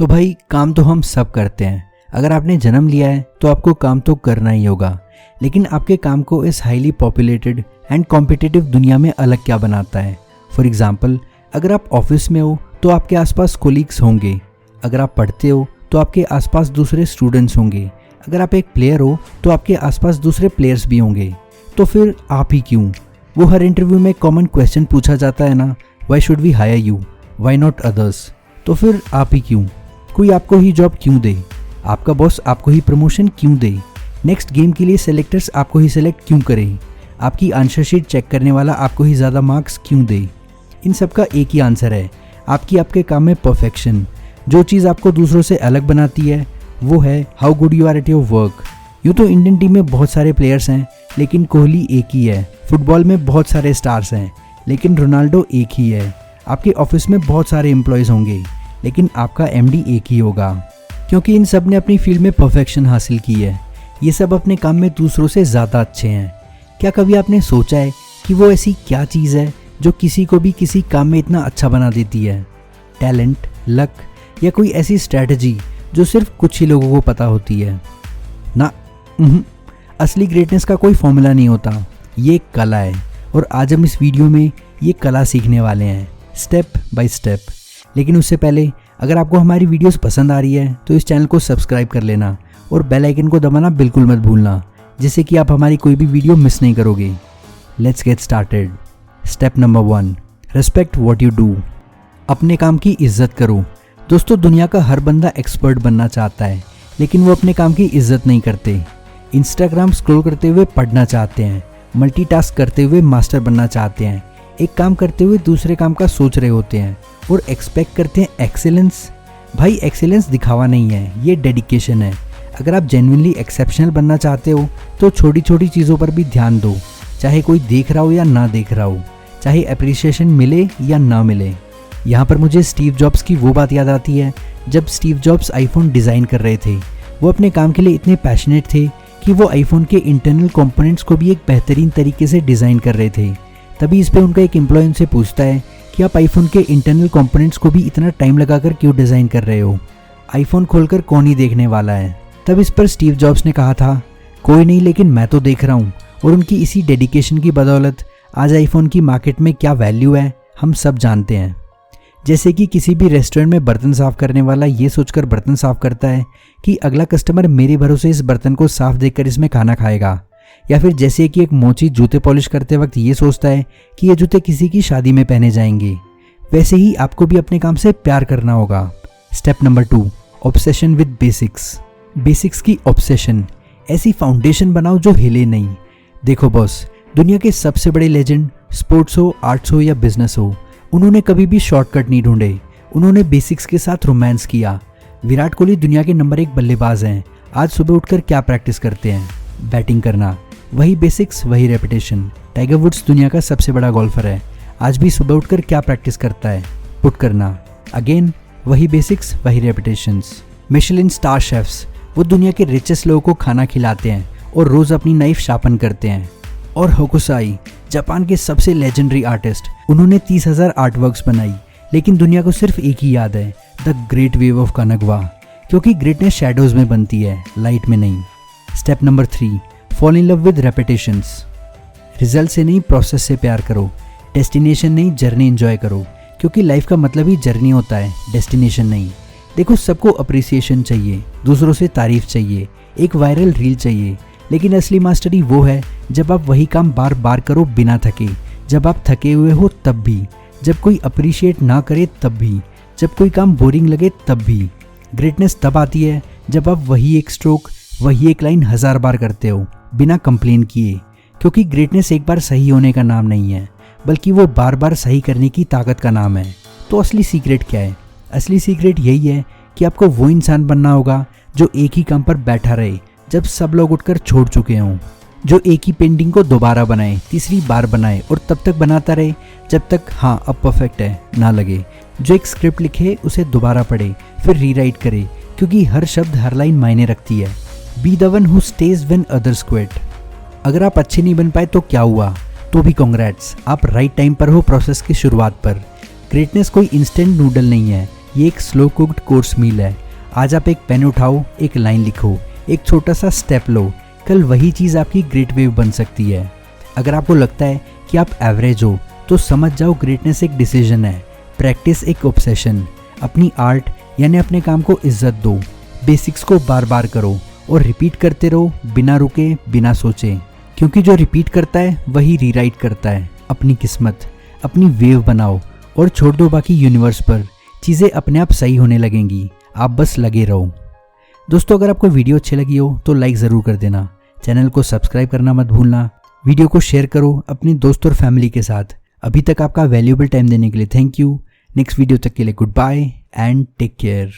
तो भाई काम तो हम सब करते हैं। अगर आपने जन्म लिया है तो आपको काम तो करना ही होगा, लेकिन आपके काम को इस हाईली पॉपुलेटेड एंड कॉम्पिटिटिव दुनिया में अलग क्या बनाता है। फॉर एग्जाम्पल, अगर आप ऑफिस में हो तो आपके आसपास कोलीग्स होंगे, अगर आप पढ़ते हो तो आपके आसपास दूसरे स्टूडेंट्स होंगे, अगर आप एक प्लेयर हो तो आपके आसपास दूसरे प्लेयर्स भी होंगे। तो फिर आप ही क्यों? वो हर इंटरव्यू में कॉमन क्वेश्चन पूछा जाता है ना, why should we hire you, why not others. तो फिर आप ही क्यों? कोई आपको ही जॉब क्यों दे? आपका बॉस आपको ही प्रमोशन क्यों दे? नेक्स्ट गेम के लिए सेलेक्टर्स आपको ही सेलेक्ट क्यों करें? आपकी आंसर शीट चेक करने वाला आपको ही ज़्यादा मार्क्स क्यों दे? इन सब का एक ही आंसर है, आपके काम में परफेक्शन। जो चीज़ आपको दूसरों से अलग बनाती है वो है how good you are at your work. यूँ तो इंडियन टीम में बहुत सारे प्लेयर्स हैं, लेकिन कोहली एक ही है। फुटबॉल में बहुत सारे स्टार्स हैं, लेकिन रोनाल्डो एक ही है। आपके ऑफिस में बहुत सारे एम्प्लॉयज़ होंगे, लेकिन आपका एमडी एक ही होगा, क्योंकि इन सब ने अपनी फील्ड में परफेक्शन हासिल की है। ये सब अपने काम में दूसरों से ज़्यादा अच्छे हैं। क्या कभी आपने सोचा है कि वो ऐसी क्या चीज़ है जो किसी को भी किसी काम में इतना अच्छा बना देती है? टैलेंट, लक या कोई ऐसी स्ट्रैटेजी जो सिर्फ कुछ ही लोगों को पता होती है? ना, असली ग्रेटनेस का कोई फॉर्मूला नहीं होता, ये एक कला है। और आज हम इस वीडियो में ये कला सीखने वाले हैं, स्टेप बाय स्टेप। लेकिन उससे पहले अगर आपको हमारी वीडियोस पसंद आ रही है तो इस चैनल को सब्सक्राइब कर लेना और बेल आइकन को दबाना बिल्कुल मत भूलना, जिससे कि आप हमारी कोई भी वीडियो मिस नहीं करोगे। Let's get started. Step number 1, respect what you do. अपने काम की इज्जत करो। दोस्तों, दुनिया का हर बंदा एक्सपर्ट बनना चाहता है, लेकिन वो अपने काम की इज्जत नहीं करते। इंस्टाग्राम स्क्रॉल करते हुए पढ़ना चाहते हैं, मल्टीटास्क करते हुए मास्टर बनना चाहते हैं, एक काम करते हुए दूसरे काम का सोच रहे होते हैं और एक्सपेक्ट करते हैं एक्सीलेंस। भाई, एक्सीलेंस दिखावा नहीं है, ये डेडिकेशन है। अगर आप जेन्युइनली एक्सेप्शनल बनना चाहते हो तो छोटी छोटी चीज़ों पर भी ध्यान दो, चाहे कोई देख रहा हो या ना देख रहा हो, चाहे अप्रिसिएशन मिले या ना मिले। यहाँ पर मुझे स्टीव जॉब्स की वो बात याद आती है, जब स्टीव जॉब्स आईफोन डिज़ाइन कर रहे थे। वो अपने काम के लिए इतने पैशनेट थे कि वो आईफोन के इंटरनल कंपोनेंट्स को भी एक बेहतरीन तरीके से डिज़ाइन कर रहे थे। तभी इस पे उनका एक एम्प्लॉय उनसे पूछता है कि आप आईफोन के इंटरनल कंपोनेंट्स को भी इतना टाइम लगाकर क्यों डिज़ाइन कर रहे हो? आईफोन खोलकर कौन ही देखने वाला है? तब इस पर स्टीव जॉब्स ने कहा था, कोई नहीं, लेकिन मैं तो देख रहा हूँ। और उनकी इसी डेडिकेशन की बदौलत आज आईफोन की मार्केट में क्या वैल्यू है हम सब जानते हैं। जैसे कि किसी भी रेस्टोरेंट में बर्तन साफ़ करने वाला ये सोचकर बर्तन साफ़ करता है कि अगला कस्टमर मेरे भरोसे इस बर्तन को साफ़ देखकर इसमें खाना खाएगा, या फिर जैसे कि एक मोची जूते पॉलिश करते वक्त ये सोचता है कि ये जूते किसी की शादी में पहने जाएंगे, वैसे ही आपको भी अपने काम से प्यार करना होगा। Step number 2, obsession with basics. Basics की ऑब्सेशन, ऐसी फाउंडेशन बनाओ जो हिले नहीं। देखो बॉस, दुनिया के सबसे बड़े लेजेंड, स्पोर्ट्स हो, आर्ट्स हो या बिजनेस हो, उन्होंने कभी भी शॉर्टकट नहीं ढूंढे, उन्होंने बेसिक्स के साथ रोमांस किया। विराट कोहली दुनिया के नंबर 1 बल्लेबाज हैं। आज सुबह उठकर क्या प्रैक्टिस करते हैं? बैटिंग करना। वही बेसिक्स, वही रेपिटेशन। टाइगर वुड्स दुनिया का सबसे बड़ा गोल्फर है। आज भी सुबह उठकर क्या प्रैक्टिस करता है? पुट करना। अगेन वही बेसिक्स, वही रेपिटेशंस। मिशेलिन स्टार शेफ्स, वो दुनिया के रिचेस्ट लोगों को खाना खिलाते हैं और रोज़ अपनी नाइफ शार्पन करते हैं। और होकुसाई, जापान के सबसे लेजेंडरी आर्टिस्ट, उन्होंने 30,000 आर्ट वर्क्स बनाई, लेकिन दुनिया को सिर्फ एक ही याद है, द ग्रेट वेव ऑफ कनगवा। क्योंकि ग्रेटनेस शैडोज में बनती है, लाइट में नहीं। Step number 3, fall in love with repetitions. Result से नहीं, प्रोसेस से प्यार करो। डेस्टिनेशन नहीं, जर्नी एंजॉय करो, क्योंकि लाइफ का मतलब ही जर्नी होता है, डेस्टिनेशन नहीं। देखो, सबको अप्रिसिएशन चाहिए, दूसरों से तारीफ चाहिए, एक वायरल रील चाहिए, लेकिन असली मास्टरी वो है जब आप वही काम बार बार करो बिना थके, जब आप थके हुए हो तब भी, जब कोई अप्रिशिएट ना करे तब भी, जब कोई काम बोरिंग लगे तब भी। ग्रेटनेस तब आती है जब आप वही एक स्ट्रोक, वही एक लाइन 1000 बार करते हो बिना कंप्लेन किए। क्योंकि ग्रेटनेस एक बार सही होने का नाम नहीं है, बल्कि वो बार बार सही करने की ताकत का नाम है। तो असली सीक्रेट क्या है? असली सीक्रेट यही है कि आपको वो इंसान बनना होगा जो एक ही काम पर बैठा रहे जब सब लोग उठकर छोड़ चुके हों, जो एक ही पेंटिंग को दोबारा बनाए, तीसरी बार बनाए और तब तक बनाता रहे जब तक हाँ अब परफेक्ट है ना लगे, जो एक स्क्रिप्ट लिखे, उसे दोबारा पढ़े, फिर रीराइट करे, क्योंकि हर शब्द, हर लाइन मायने रखती है। Be the one who stays when others quit. अगर आप अच्छे नहीं बन पाए तो क्या हुआ, तो भी कॉन्ग्रेट्स, आप राइट टाइम पर हो प्रोसेस की शुरुआत पर। ग्रेटनेस कोई इंस्टेंट नूडल नहीं है, ये एक स्लो कुक्ड कोर्स मील है। आज आप एक पेन उठाओ, एक लाइन लिखो, एक छोटा सा स्टेप लो, कल वही चीज़ आपकी ग्रेट वेव बन सकती है। अगर आपको लगता है कि आप एवरेज हो तो समझ जाओ ग्रेटनेस एक डिसीजन है, प्रैक्टिस एक ऑब्सेशन। अपनी आर्ट यानी अपने काम को इज्जत दो, बेसिक्स को बार बार करो और रिपीट करते रहो बिना रुके बिना सोचे, क्योंकि जो रिपीट करता है वही रीराइट करता है अपनी किस्मत। अपनी वेव बनाओ और छोड़ दो बाकी यूनिवर्स पर, चीज़ें अपने आप सही होने लगेंगी, आप बस लगे रहो। दोस्तों, अगर आपको वीडियो अच्छी लगी हो तो लाइक ज़रूर कर देना, चैनल को सब्सक्राइब करना मत भूलना, वीडियो को शेयर करो अपने दोस्त और फैमिली के साथ। अभी तक आपका वैल्यूएबल टाइम देने के लिए थैंक यू। नेक्स्ट वीडियो तक के लिए goodbye and take care.